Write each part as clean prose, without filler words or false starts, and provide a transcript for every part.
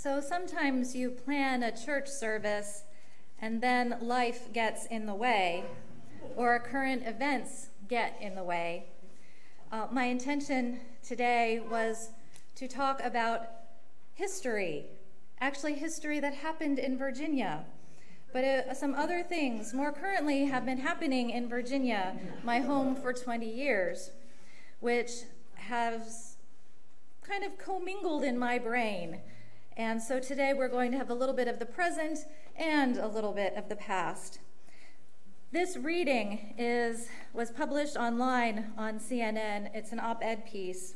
So sometimes you plan a church service and then life gets in the way, or current events get in the way. My intention today was to talk about history, actually history that happened in Virginia. But some other things more currently have been happening in Virginia, my home for 20 years, which has kind of commingled in my brain. And so today we're going to have a little bit of the present and a little bit of the past. This reading was published online on CNN. It's an op-ed piece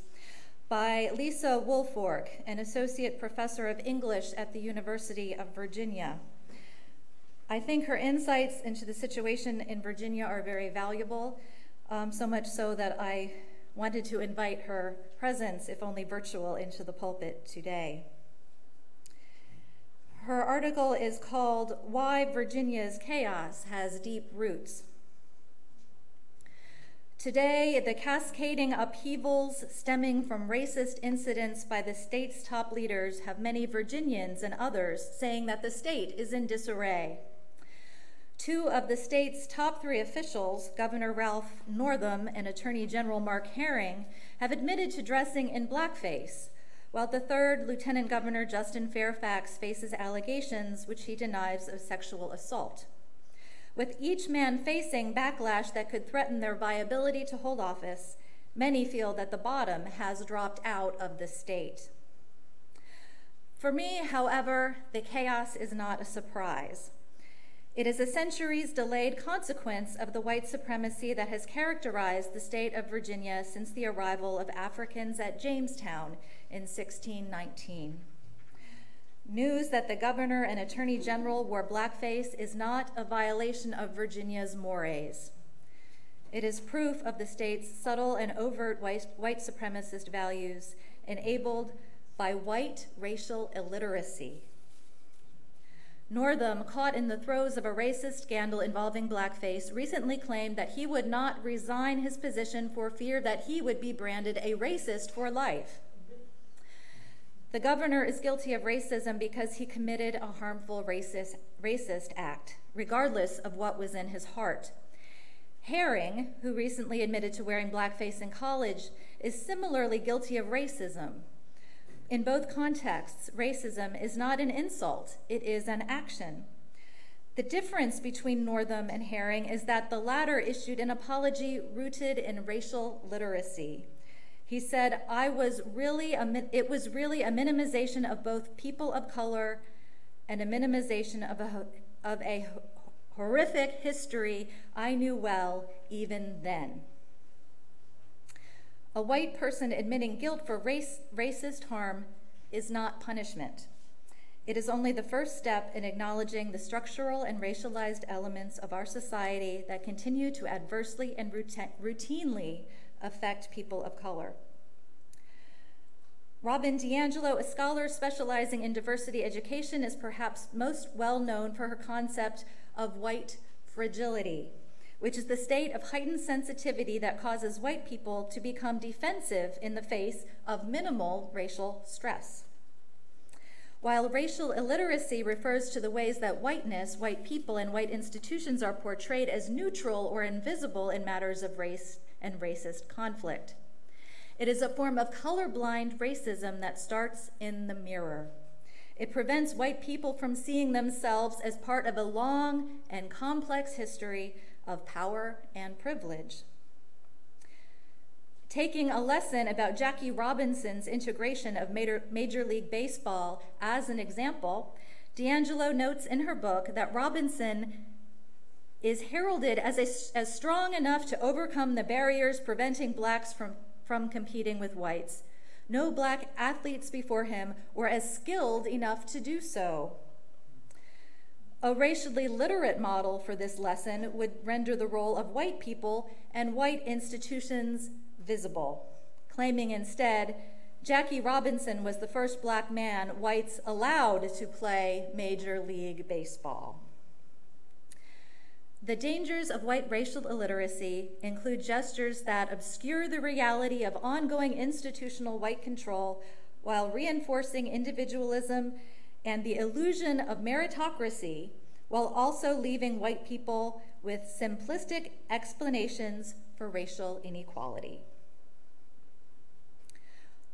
by Lisa Woolfork, an associate professor of English at the University of Virginia. I think her insights into the situation in Virginia are very valuable, so much so that I wanted to invite her presence, if only virtual, into the pulpit today. Her article is called "Why Virginia's Chaos Has Deep Roots." Today, the cascading upheavals stemming from racist incidents by the state's top leaders have many Virginians and others saying that the state is in disarray. Two of the state's top three officials, Governor Ralph Northam and Attorney General Mark Herring, have admitted to dressing in blackface, while the third, Lieutenant Governor Justin Fairfax, faces allegations which he denies of sexual assault. With each man facing backlash that could threaten their viability to hold office, many feel that the bottom has dropped out of the state. For me, however, the chaos is not a surprise. It is a centuries-delayed consequence of the white supremacy that has characterized the state of Virginia since the arrival of Africans at Jamestown in 1619. News that the governor and attorney general wore blackface is not a violation of Virginia's mores. It is proof of the state's subtle and overt white supremacist values enabled by white racial illiteracy. Northam, caught in the throes of a racist scandal involving blackface, recently claimed that he would not resign his position for fear that he would be branded a racist for life. The governor is guilty of racism because he committed a harmful racist act, regardless of what was in his heart. Herring, who recently admitted to wearing blackface in college, is similarly guilty of racism. In both contexts, racism is not an insult, it is an action. The difference between Northam and Herring is that the latter issued an apology rooted in racial literacy. He said, it was really a minimization of both people of color and a minimization of a horrific history I knew well even then. A white person admitting guilt for racist harm is not punishment. It is only the first step in acknowledging the structural and racialized elements of our society that continue to adversely and routinely affect people of color. Robin DiAngelo, a scholar specializing in diversity education, is perhaps most well known for her concept of white fragility, which is the state of heightened sensitivity that causes white people to become defensive in the face of minimal racial stress. While racial illiteracy refers to the ways that whiteness, white people, and white institutions are portrayed as neutral or invisible in matters of race and racist conflict. It is a form of colorblind racism that starts in the mirror. It prevents white people from seeing themselves as part of a long and complex history of power and privilege. Taking a lesson about Jackie Robinson's integration of Major League Baseball as an example, DiAngelo notes in her book that Robinson is heralded as strong enough to overcome the barriers preventing blacks from competing with whites. No black athletes before him were as skilled enough to do so. A racially literate model for this lesson would render the role of white people and white institutions visible, claiming instead Jackie Robinson was the first black man whites allowed to play Major League Baseball. The dangers of white racial illiteracy include gestures that obscure the reality of ongoing institutional white control while reinforcing individualism and the illusion of meritocracy, while also leaving white people with simplistic explanations for racial inequality.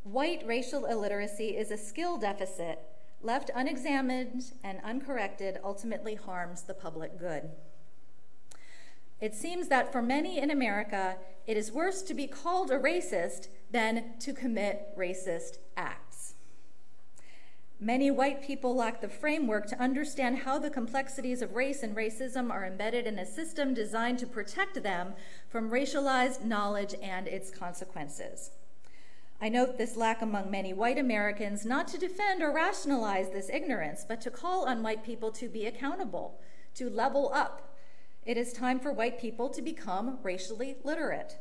White racial illiteracy is a skill deficit left unexamined and uncorrected ultimately harms the public good. It seems that for many in America, it is worse to be called a racist than to commit racist acts. Many white people lack the framework to understand how the complexities of race and racism are embedded in a system designed to protect them from racialized knowledge and its consequences. I note this lack among many white Americans, not to defend or rationalize this ignorance, but to call on white people to be accountable, to level up. It is time for white people to become racially literate.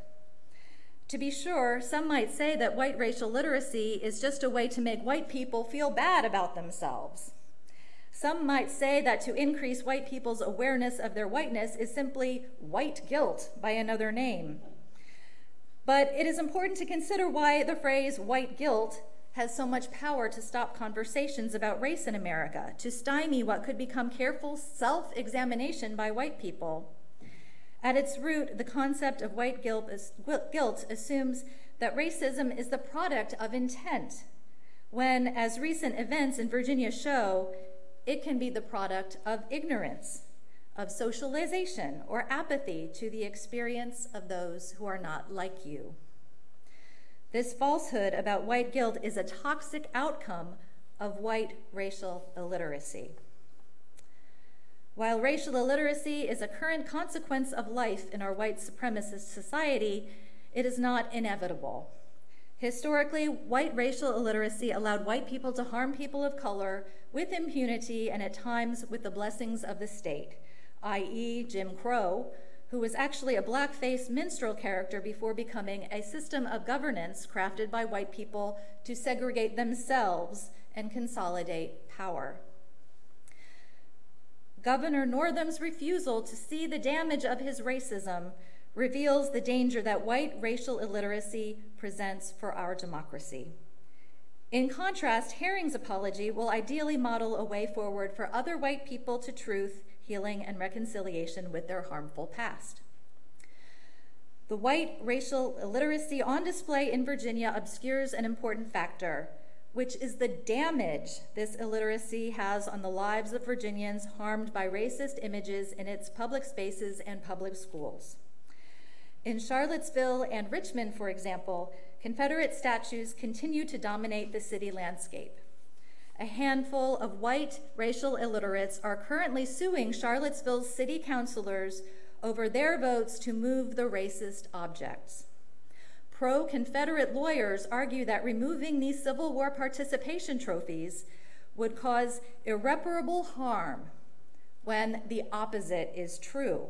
To be sure, some might say that white racial literacy is just a way to make white people feel bad about themselves. Some might say that to increase white people's awareness of their whiteness is simply white guilt by another name. But it is important to consider why the phrase white guilt has so much power to stop conversations about race in America, to stymie what could become careful self-examination by white people. At its root, the concept of white guilt assumes that racism is the product of intent, when, as recent events in Virginia show, it can be the product of ignorance, of socialization or apathy to the experience of those who are not like you. This falsehood about white guilt is a toxic outcome of white racial illiteracy. While racial illiteracy is a current consequence of life in our white supremacist society, it is not inevitable. Historically, white racial illiteracy allowed white people to harm people of color with impunity and at times with the blessings of the state, i.e. Jim Crow, who was actually a blackface minstrel character before becoming a system of governance crafted by white people to segregate themselves and consolidate power. Governor Northam's refusal to see the damage of his racism reveals the danger that white racial illiteracy presents for our democracy. In contrast, Herring's apology will ideally model a way forward for other white people to truth, healing, and reconciliation with their harmful past. The white racial illiteracy on display in Virginia obscures an important factor, which is the damage this illiteracy has on the lives of Virginians harmed by racist images in its public spaces and public schools. In Charlottesville and Richmond, for example, Confederate statues continue to dominate the city landscape. A handful of white racial illiterates are currently suing Charlottesville's city councilors over their votes to move the racist objects. Pro-Confederate lawyers argue that removing these Civil War participation trophies would cause irreparable harm when the opposite is true.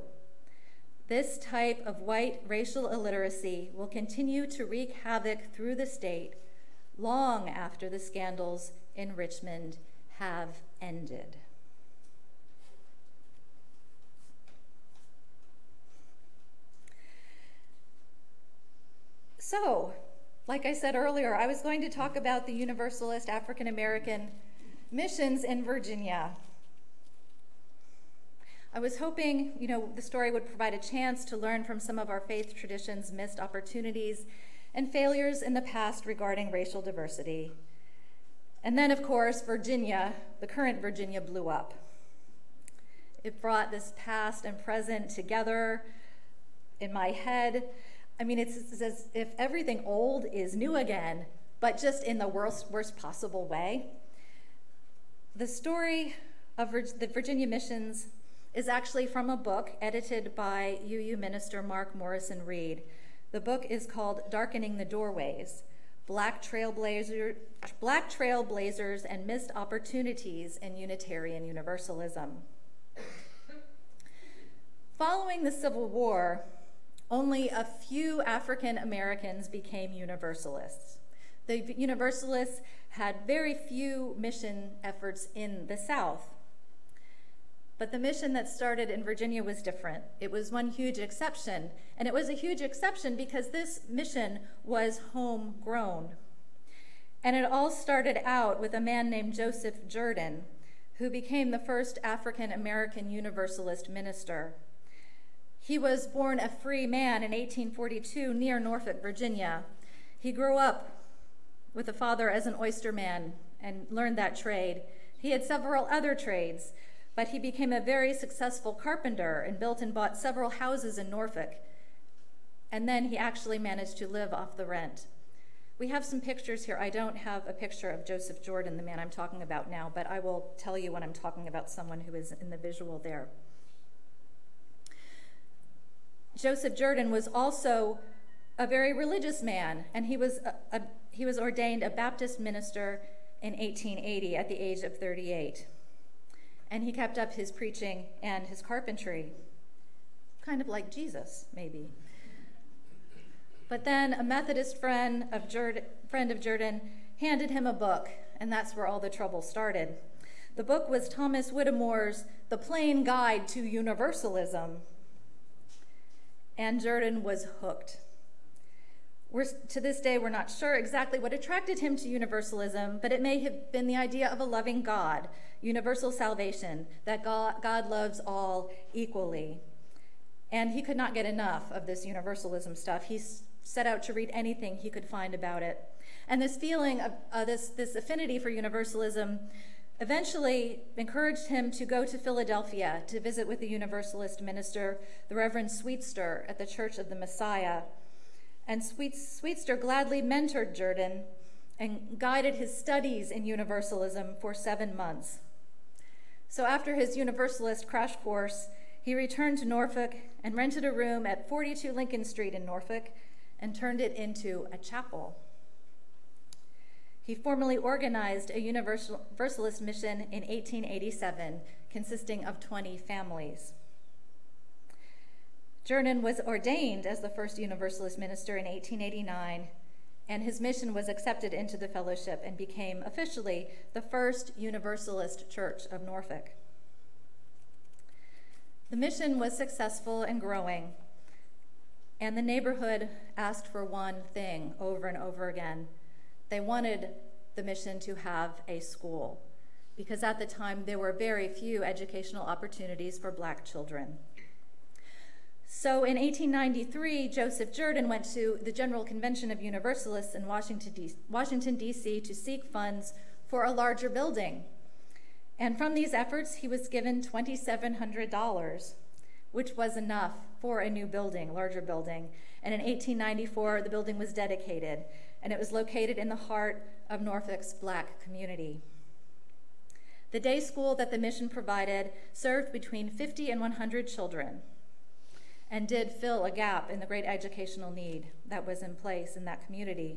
This type of white racial illiteracy will continue to wreak havoc through the state long after the scandals in Richmond have ended. So, like I said earlier, I was going to talk about the Universalist African American missions in Virginia. I was hoping, the story would provide a chance to learn from some of our faith traditions' missed opportunities and failures in the past regarding racial diversity. And then, of course, Virginia, the current Virginia, blew up. It brought this past and present together in my head. It's as if everything old is new again, but just in the worst possible way. The story of the Virginia missions is actually from a book edited by UU minister Mark Morrison Reed. The book is called Darkening the Doorways, Black Trailblazers and Missed Opportunities in Unitarian Universalism. Following the Civil War, only a few African Americans became Universalists. The Universalists had very few mission efforts in the South. But the mission that started in Virginia was different. It was one huge exception, and it was a huge exception because this mission was homegrown. And it all started out with a man named Joseph Jordan, who became the first African-American Universalist minister. He was born a free man in 1842 near Norfolk, Virginia. He grew up with a father as an oysterman and learned that trade. He had several other trades, but he became a very successful carpenter and built and bought several houses in Norfolk. And then he actually managed to live off the rent. We have some pictures here. I don't have a picture of Joseph Jordan, the man I'm talking about now, but I will tell you when I'm talking about someone who is in the visual there. Joseph Jordan was also a very religious man, and he was ordained a Baptist minister in 1880 at the age of 38. And he kept up his preaching and his carpentry, kind of like Jesus, maybe. But then a Methodist friend of Jordan handed him a book, and that's where all the trouble started. The book was Thomas Whittemore's The Plain Guide to Universalism, and Jordan was hooked. To this day, we're not sure exactly what attracted him to universalism, but it may have been the idea of a loving God, universal salvation, that God loves all equally. And he could not get enough of this universalism stuff. He set out to read anything he could find about it. And this feeling of this affinity for universalism eventually encouraged him to go to Philadelphia to visit with the Universalist minister, the Reverend Sweetster, at the Church of the Messiah. And Sweetster gladly mentored Jordan and guided his studies in Universalism for 7 months. So after his Universalist crash course, he returned to Norfolk and rented a room at 42 Lincoln Street in Norfolk and turned it into a chapel. He formally organized a Universalist mission in 1887, consisting of 20 families. Jordan was ordained as the first Universalist minister in 1889, and his mission was accepted into the fellowship and became officially the first Universalist Church of Norfolk. The mission was successful and growing, and the neighborhood asked for one thing over and over again. They wanted the mission to have a school, because at the time there were very few educational opportunities for Black children. So in 1893, Joseph Jordan went to the General Convention of Universalists in Washington, D.C. to seek funds for a larger building. And from these efforts, he was given $2,700, which was enough for a new building, larger building. And in 1894, the building was dedicated, and it was located in the heart of Norfolk's Black community. The day school that the mission provided served between 50 and 100 children, and did fill a gap in the great educational need that was in place in that community.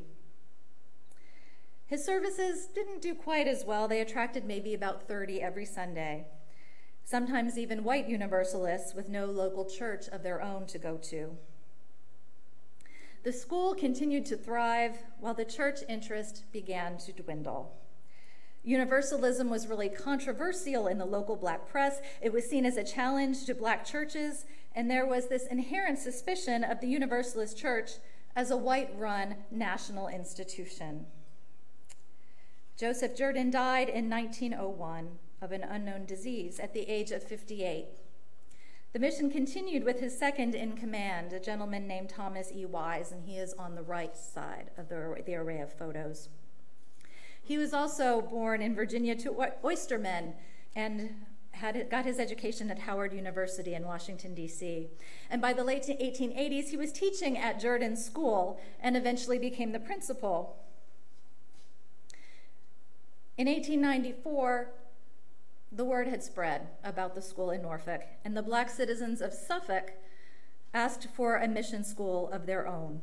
His services didn't do quite as well. They attracted maybe about 30 every Sunday, sometimes even white Universalists with no local church of their own to go to. The school continued to thrive while the church interest began to dwindle. Universalism was really controversial in the local Black press. It was seen as a challenge to Black churches, and there was this inherent suspicion of the Universalist Church as a white-run national institution. Joseph Jordan died in 1901 of an unknown disease at the age of 58. The mission continued with his second in command, a gentleman named Thomas E. Wise, and he is on the right side of the array of photos. He was also born in Virginia to oystermen and got his education at Howard University in Washington, D.C. And by the late 1880s, he was teaching at Jordan's school and eventually became the principal. In 1894, the word had spread about the school in Norfolk, and the Black citizens of Suffolk asked for a mission school of their own.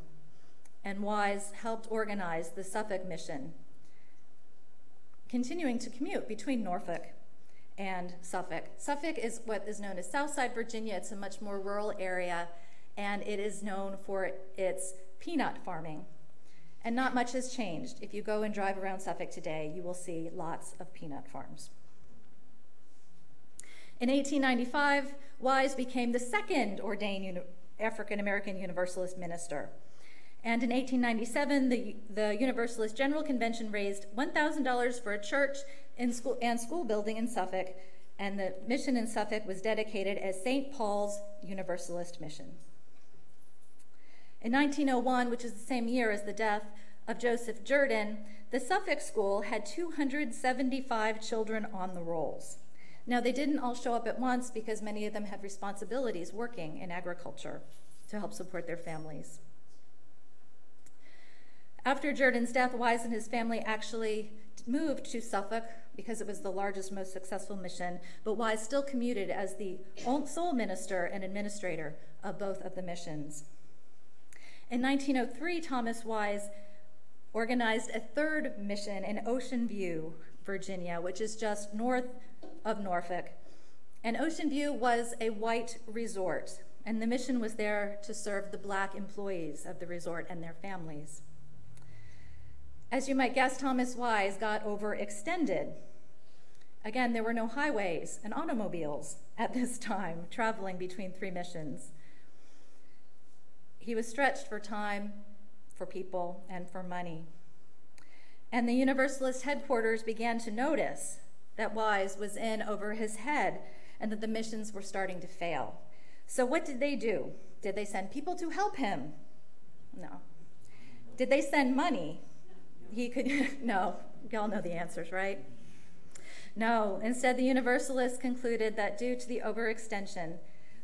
And Wise helped organize the Suffolk mission, continuing to commute between Norfolk and Suffolk. Suffolk is what is known as Southside Virginia. It's a much more rural area, and it is known for its peanut farming. And not much has changed. If you go and drive around Suffolk today, you will see lots of peanut farms. In 1895, Wise became the second ordained African-American Universalist minister. And in 1897, the Universalist General Convention raised $1,000 for a church and school building in Suffolk, and the mission in Suffolk was dedicated as St. Paul's Universalist Mission. In 1901, which is the same year as the death of Joseph Jordan, the Suffolk School had 275 children on the rolls. Now, they didn't all show up at once because many of them had responsibilities working in agriculture to help support their families. After Jordan's death, Wise and his family actually moved to Suffolk because it was the largest, most successful mission, but Wise still commuted as the sole minister and administrator of both of the missions. In 1903, Thomas Wise organized a third mission in Ocean View, Virginia, which is just north of Norfolk. And Ocean View was a white resort, and the mission was there to serve the Black employees of the resort and their families. As you might guess, Thomas Wise got overextended. Again, there were no highways and automobiles at this time traveling between three missions. He was stretched for time, for people, and for money. And the Universalist headquarters began to notice that Wise was in over his head and that the missions were starting to fail. So what did they do? Did they send people to help him? No. Did they send money? No. You all know the answers, right? No. Instead, the Universalists concluded that due to the overextension,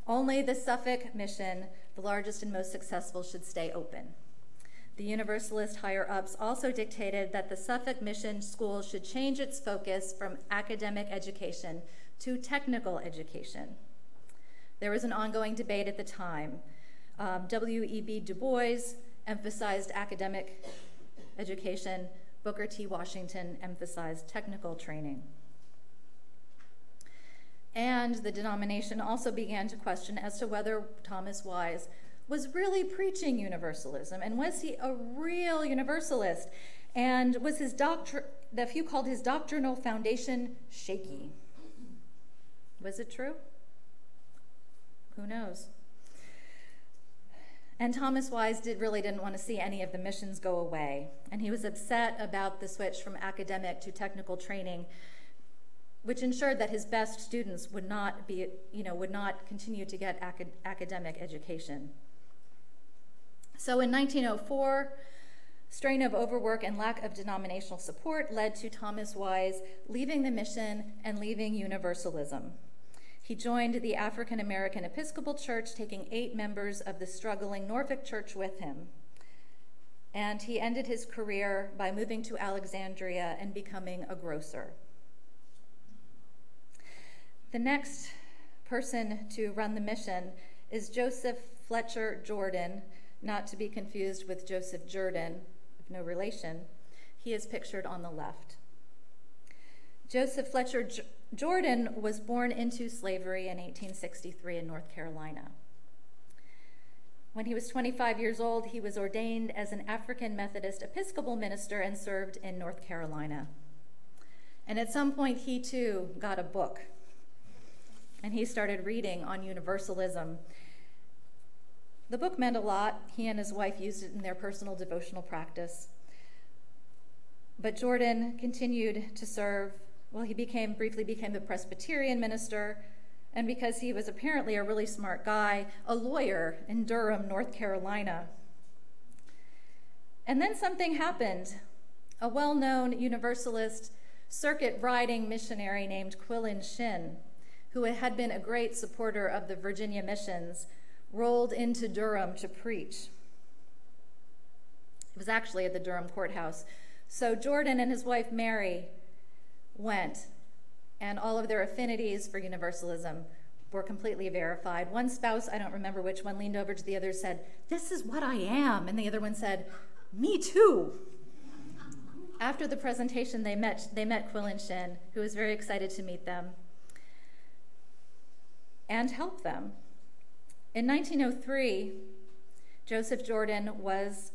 only the Suffolk mission, the largest and most successful, should stay open. The Universalist higher-ups also dictated that the Suffolk Mission School should change its focus from academic education to technical education. There was an ongoing debate at the time. W.E.B. Du Bois emphasized academic education. Booker T. Washington emphasized technical training. And the denomination also began to question as to whether Thomas Wise was really preaching universalism, and was he a real universalist? And was his the few called his doctrinal foundation shaky? Was it true? Who knows? And Thomas Wise really didn't want to see any of the missions go away, and he was upset about the switch from academic to technical training, which ensured that his best students would not continue to get academic education. So in 1904, strain of overwork and lack of denominational support led to Thomas Wise leaving the mission and leaving Universalism. He joined the African American Episcopal Church, taking 8 members of the struggling Norfolk Church with him. And he ended his career by moving to Alexandria and becoming a grocer. The next person to run the mission is Joseph Fletcher Jordan, not to be confused with Joseph Jordan, of no relation. He is pictured on the left. Joseph Fletcher Jordan was born into slavery in 1863 in North Carolina. When he was 25 years old, he was ordained as an African Methodist Episcopal minister and served in North Carolina. And at some point, he too got a book, and he started reading on universalism. The book meant a lot. He and his wife used it in their personal devotional practice. But Jordan continued to serve. Well, he briefly became the Presbyterian minister, and because he was apparently a really smart guy, a lawyer in Durham, North Carolina. And then something happened. A well-known Universalist circuit-riding missionary named Quillen Shin, who had been a great supporter of the Virginia missions, rolled into Durham to preach. It was actually at the Durham courthouse. So Jordan and his wife Mary went, and all of their affinities for universalism were completely verified. One spouse, I don't remember which one, leaned over to the other and said, "This is what I am," and the other one said, "Me too." After the presentation, they met Quillen Shin, who was very excited to meet them and help them. In 1903, Joseph Jordan was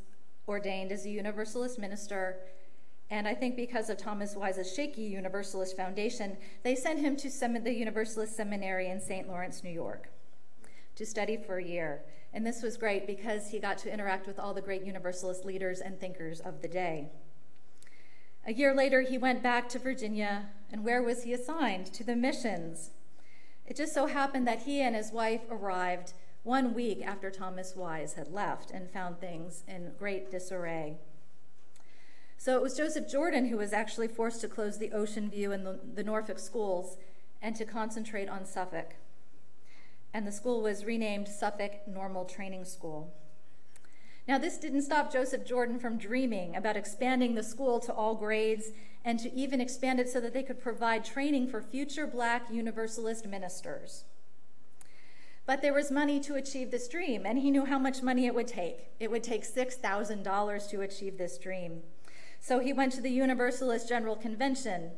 ordained as a Universalist minister, and I think because of Thomas Wise's shaky Universalist foundation, they sent him to the Universalist Seminary in St. Lawrence, New York. to study for a year. And this was great because he got to interact with all the great Universalist leaders and thinkers of the day. A year later, he went back to Virginia, and where was he assigned? To the missions. It just so happened that he and his wife arrived 1 week after Thomas Wise had left and found things in great disarray. So it was Joseph Jordan who was actually forced to close the Ocean View and the Norfolk schools and to concentrate on Suffolk. And the school was renamed Suffolk Normal Training School. Now, this didn't stop Joseph Jordan from dreaming about expanding the school to all grades and to even expand it so that they could provide training for future Black Universalist ministers. But there was money to achieve this dream, and he knew how much money it would take. It would take $6,000 to achieve this dream. So he went to the Universalist General Convention,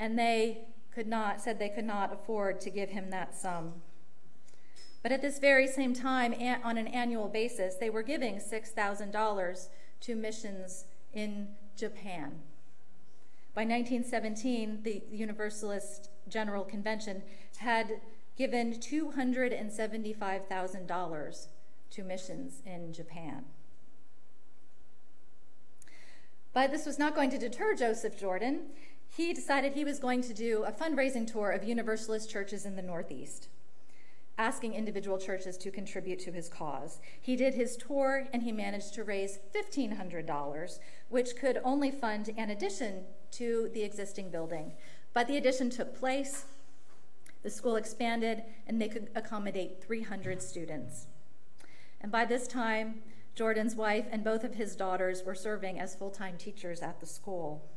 and said they could not afford to give him that sum. But at this very same time, on an annual basis, they were giving $6,000 to missions in Japan. By 1917, the Universalist General Convention had given $275,000 to missions in Japan. But this was not going to deter Joseph Jordan. He decided he was going to do a fundraising tour of Universalist churches in the Northeast, asking individual churches to contribute to his cause. He did his tour, and he managed to raise $1,500, which could only fund an addition to the existing building. But the addition took place, the school expanded, and they could accommodate 300 students. And by this time, Jordan's wife and both of his daughters were serving as full-time teachers at the school.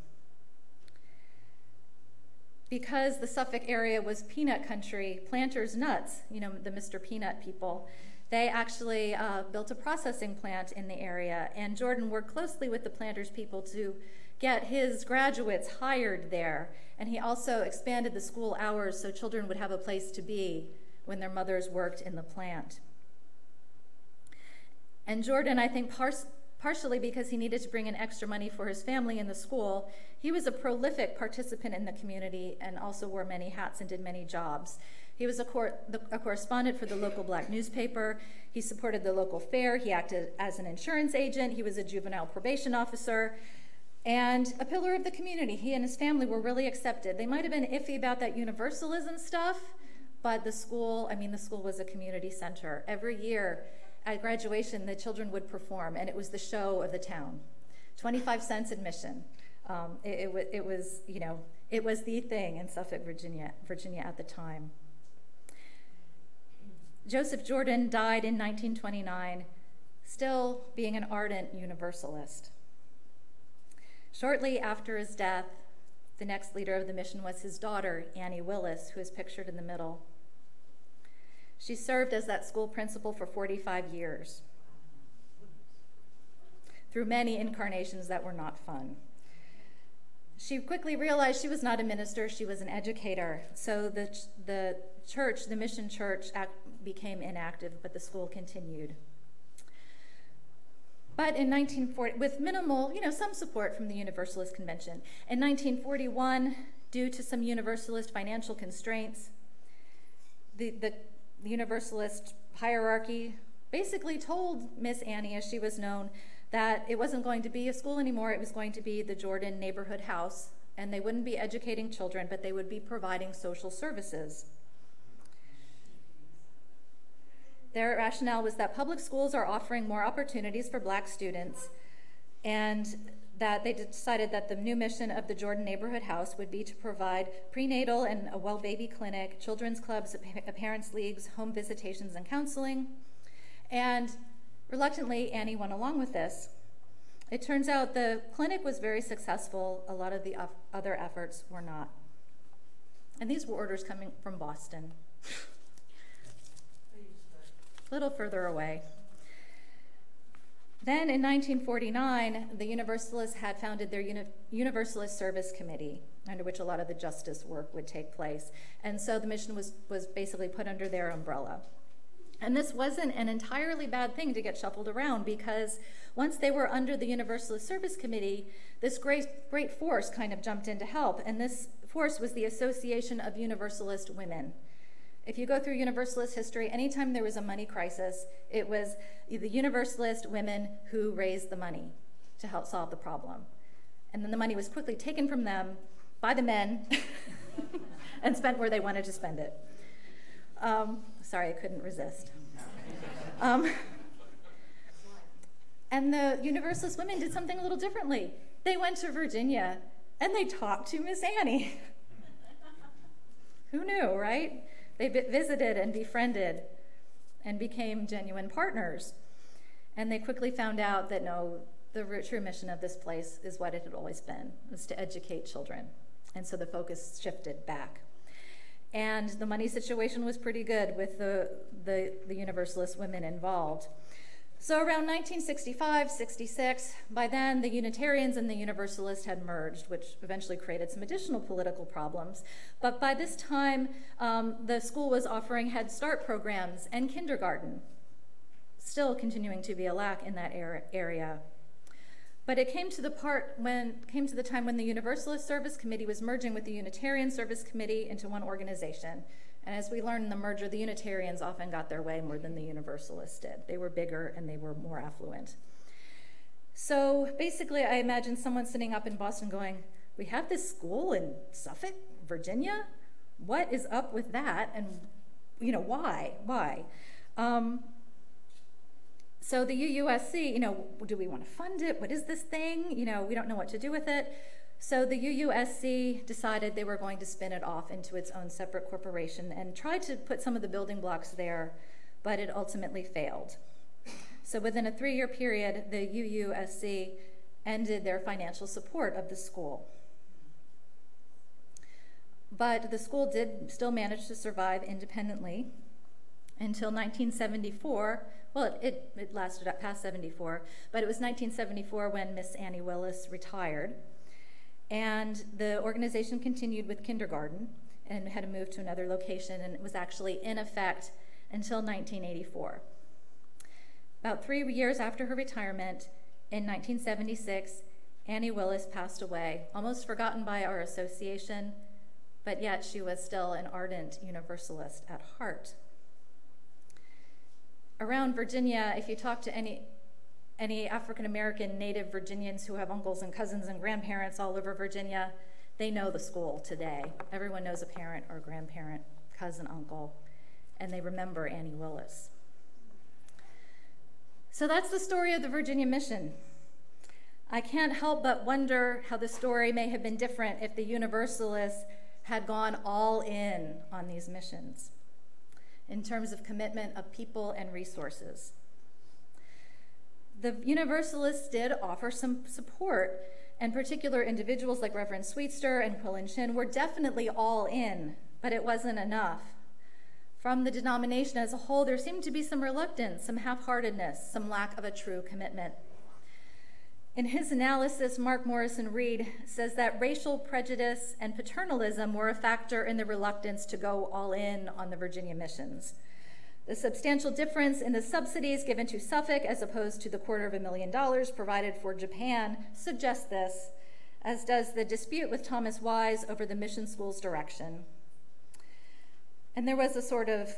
Because the Suffolk area was peanut country, Planters Nuts, the Mr. Peanut people, they actually built a processing plant in the area, and Jordan worked closely with the Planters people to get his graduates hired there, and he also expanded the school hours so children would have a place to be when their mothers worked in the plant. And Jordan, I think partially because he needed to bring in extra money for his family in the school, he was a prolific participant in the community and also wore many hats and did many jobs. He was a correspondent for the local Black newspaper. He supported the local fair. He acted as an insurance agent. He was a juvenile probation officer and a pillar of the community. He and his family were really accepted. They might have been iffy about that universalism stuff, but the school was a community center. Every year, at graduation, the children would perform, and it was the show of the town. 25 cents admission. It was the thing in Suffolk, Virginia at the time. Joseph Jordan died in 1929, still being an ardent Universalist. Shortly after his death, the next leader of the mission was his daughter, Annie Willis, who is pictured in the middle. She served as that school principal for 45 years, through many incarnations that were not fun. She quickly realized she was not a minister, she was an educator. So the church, the mission church, became inactive, but the school continued. But in 1940, with minimal, some support from the Universalist Convention, in 1941, due to some Universalist financial constraints, the Universalist hierarchy basically told Miss Annie, as she was known, that it wasn't going to be a school anymore, it was going to be the Jordan Neighborhood House, and they wouldn't be educating children, but they would be providing social services. Their rationale was that public schools are offering more opportunities for Black students, and that they decided that the new mission of the Jordan Neighborhood House would be to provide prenatal and a well baby clinic, children's clubs, parents' leagues, home visitations, and counseling. And reluctantly, Annie went along with this. It turns out the clinic was very successful. A lot of the other efforts were not. And these were orders coming from Boston, a little further away. Then in 1949, the Universalists had founded their Universalist Service Committee, under which a lot of the justice work would take place. And so the mission was basically put under their umbrella. And this wasn't an entirely bad thing to get shuffled around, because once they were under the Universalist Service Committee, this great force kind of jumped in to help. And this force was the Association of Universalist Women. If you go through Universalist history, anytime there was a money crisis, it was the Universalist women who raised the money to help solve the problem. And then the money was quickly taken from them by the men and spent where they wanted to spend it. Sorry, I couldn't resist. And the Universalist women did something a little differently. They went to Virginia and they talked to Miss Annie. Who knew, right? They visited and befriended and became genuine partners. And they quickly found out that no, the true mission of this place is what it had always been, was to educate children. And so the focus shifted back. And the money situation was pretty good with the Universalist women involved. So around 1965, 66, by then the Unitarians and the Universalists had merged, which eventually created some additional political problems. But by this time, the school was offering Head Start programs and kindergarten, still continuing to be a lack in that area. But it came to the time when the Universalist Service Committee was merging with the Unitarian Service Committee into one organization. And as we learned in the merger, the Unitarians often got their way more than the Universalists did. They were bigger and they were more affluent. So basically, I imagine someone sitting up in Boston going, we have this school in Suffolk, Virginia? What is up with that? And, why? So the UUSC, do we want to fund it? What is this thing? We don't know what to do with it. So the UUSC decided they were going to spin it off into its own separate corporation and tried to put some of the building blocks there, but it ultimately failed. So within a 3-year period, the UUSC ended their financial support of the school. But the school did still manage to survive independently until 1974. Well, it lasted up past 74, but it was 1974 when Miss Annie Willis retired. And the organization continued with kindergarten and had to move to another location, and it was actually in effect until 1984. About 3 years after her retirement, in 1976, Annie Willis passed away, almost forgotten by our association, but yet she was still an ardent Universalist at heart. Around Virginia, if you talk to any African-American native Virginians who have uncles and cousins and grandparents all over Virginia, they know the school today. Everyone knows a parent or a grandparent, cousin, uncle, and they remember Annie Willis. So that's the story of the Virginia mission. I can't help but wonder how the story may have been different if the Universalists had gone all in on these missions in terms of commitment of people and resources. The Universalists did offer some support, and particular individuals like Reverend Sweetster and Quillen Chin were definitely all in, but it wasn't enough. From the denomination as a whole, there seemed to be some reluctance, some half-heartedness, some lack of a true commitment. In his analysis, Mark Morrison Reed says that racial prejudice and paternalism were a factor in the reluctance to go all in on the Virginia missions. The substantial difference in the subsidies given to Suffolk as opposed to the $250,000 provided for Japan suggests this, as does the dispute with Thomas Wise over the mission school's direction. And there was a sort of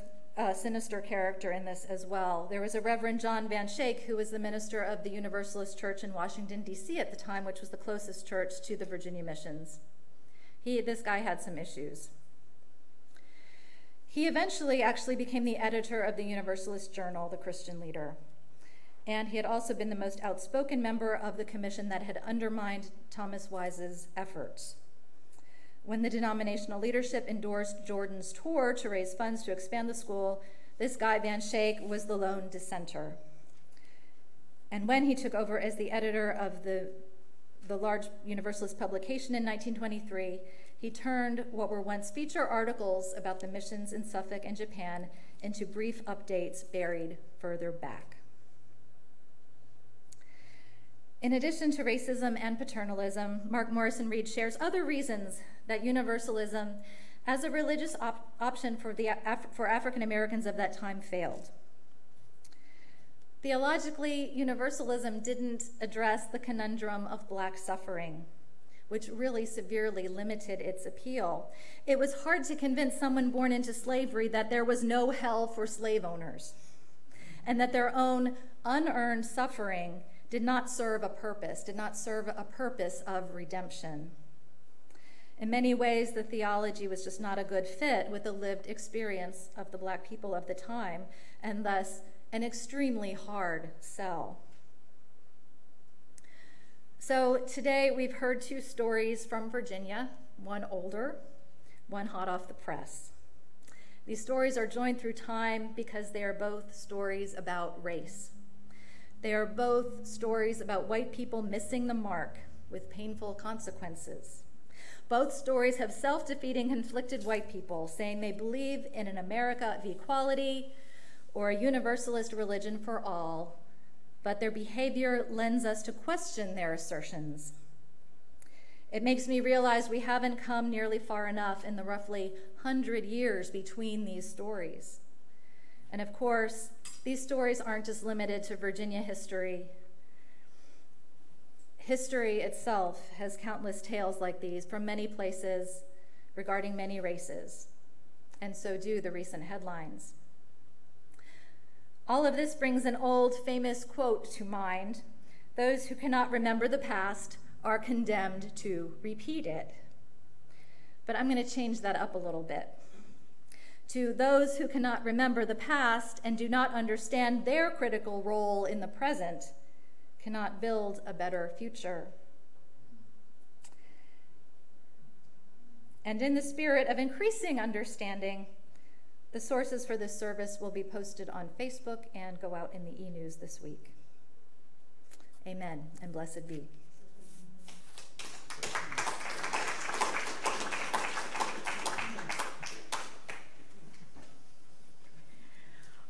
sinister character in this as well. There was a Reverend John Van Schaik, who was the minister of the Universalist Church in Washington, D.C. at the time, which was the closest church to the Virginia missions. This guy had some issues. He eventually actually became the editor of the Universalist Journal, The Christian Leader. And he had also been the most outspoken member of the commission that had undermined Thomas Wise's efforts. When the denominational leadership endorsed Jordan's tour to raise funds to expand the school, this guy, Van Schaik, was the lone dissenter. And when he took over as the editor of the large Universalist publication in 1923, he turned what were once feature articles about the missions in Suffolk and Japan into brief updates buried further back. In addition to racism and paternalism, Mark Morrison Reed shares other reasons that Universalism as a religious option for African Americans of that time failed. Theologically, Universalism didn't address the conundrum of Black suffering, which really severely limited its appeal. It was hard to convince someone born into slavery that there was no hell for slave owners, and that their own unearned suffering did not serve a purpose of redemption. In many ways, the theology was just not a good fit with the lived experience of the Black people of the time, and thus an extremely hard sell. So today we've heard two stories from Virginia, one older, one hot off the press. These stories are joined through time because they are both stories about race. They are both stories about white people missing the mark with painful consequences. Both stories have self-defeating, conflicted white people saying they believe in an America of equality or a universalist religion for all, but their behavior lends us to question their assertions. It makes me realize we haven't come nearly far enough in the roughly 100 years between these stories. And of course, these stories aren't just limited to Virginia history. History itself has countless tales like these from many places regarding many races, and so do the recent headlines. All of this brings an old famous quote to mind: "Those who cannot remember the past are condemned to repeat it." But I'm going to change that up a little bit. To those who cannot remember the past and do not understand their critical role in the present, cannot build a better future. And in the spirit of increasing understanding, the sources for this service will be posted on Facebook and go out in the e-news this week. Amen, and blessed be.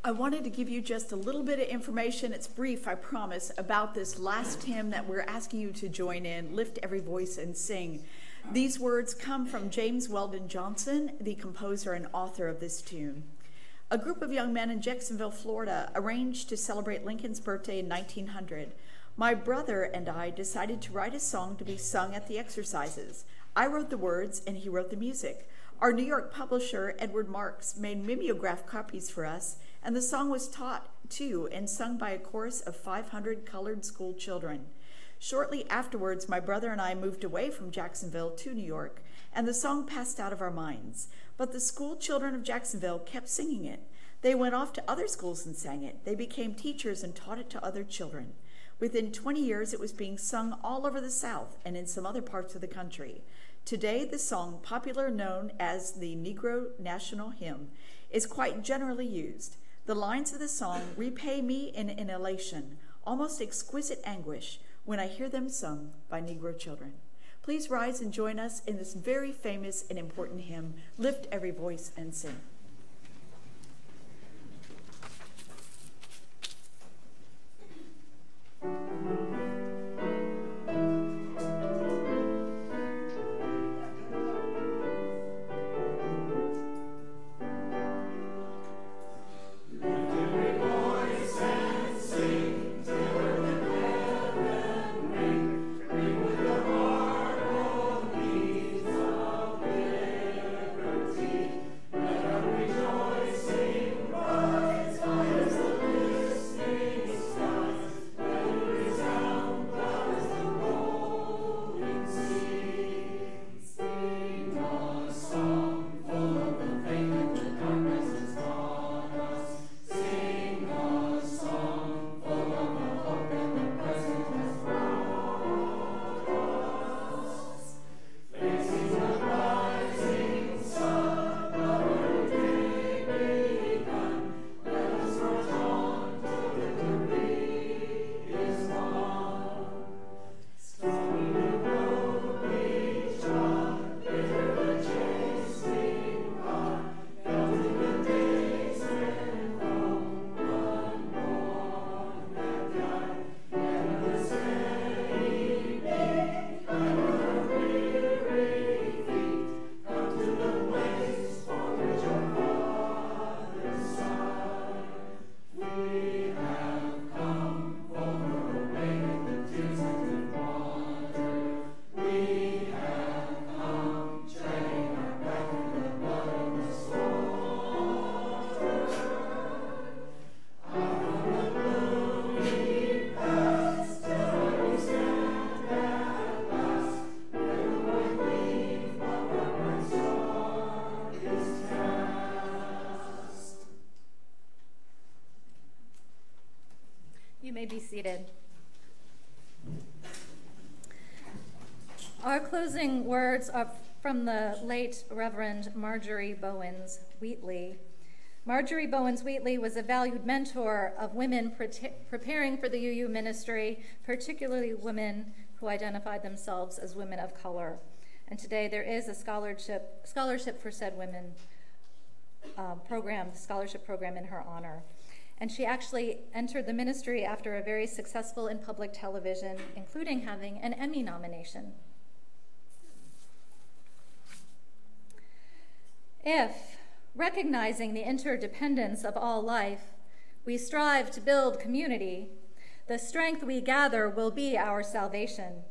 I wanted to give you just a little bit of information. It's brief, I promise, about this last hymn that we're asking you to join in, Lift Every Voice and Sing. These words come from James Weldon Johnson, the composer and author of this tune. A group of young men in Jacksonville, Florida, arranged to celebrate Lincoln's birthday in 1900. My brother and I decided to write a song to be sung at the exercises. I wrote the words and he wrote the music. Our New York publisher, Edward Marks, made mimeograph copies for us, and the song was taught to and sung by a chorus of 500 colored school children. Shortly afterwards, my brother and I moved away from Jacksonville to New York, and the song passed out of our minds. But the school children of Jacksonville kept singing it. They went off to other schools and sang it. They became teachers and taught it to other children. Within 20 years, it was being sung all over the South and in some other parts of the country. Today, the song, popularly known as the Negro National Hymn, is quite generally used. The lines of the song repay me in an elation, almost exquisite anguish, when I hear them sung by Negro children. Please rise and join us in this very famous and important hymn, Lift Every Voice and Sing. Let our may be seated. Our closing words are from the late Reverend Marjorie Bowens Wheatley. Marjorie Bowens Wheatley was a valued mentor of women preparing for the UU ministry, particularly women who identified themselves as women of color. And today there is a scholarship for said women scholarship program in her honor. And she actually entered the ministry after a very successful in public television, including having an Emmy nomination. If, recognizing the interdependence of all life, we strive to build community, the strength we gather will be our salvation.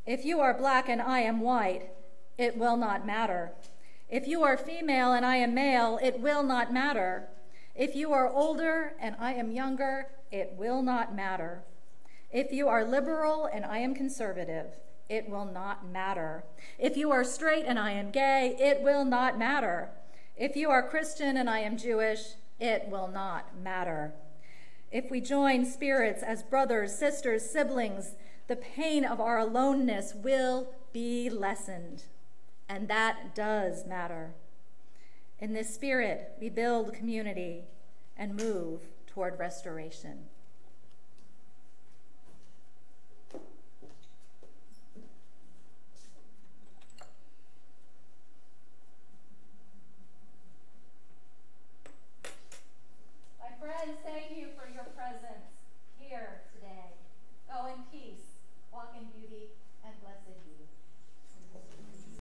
If you are black and I am white, it will not matter. If you are female and I am male, it will not matter. If you are older and I am younger, it will not matter. If you are liberal and I am conservative, it will not matter. If you are straight and I am gay, it will not matter. If you are Christian and I am Jewish, it will not matter. If we join spirits as brothers, sisters, siblings, the pain of our aloneness will be lessened. And that does matter. In this spirit, we build community and move toward restoration.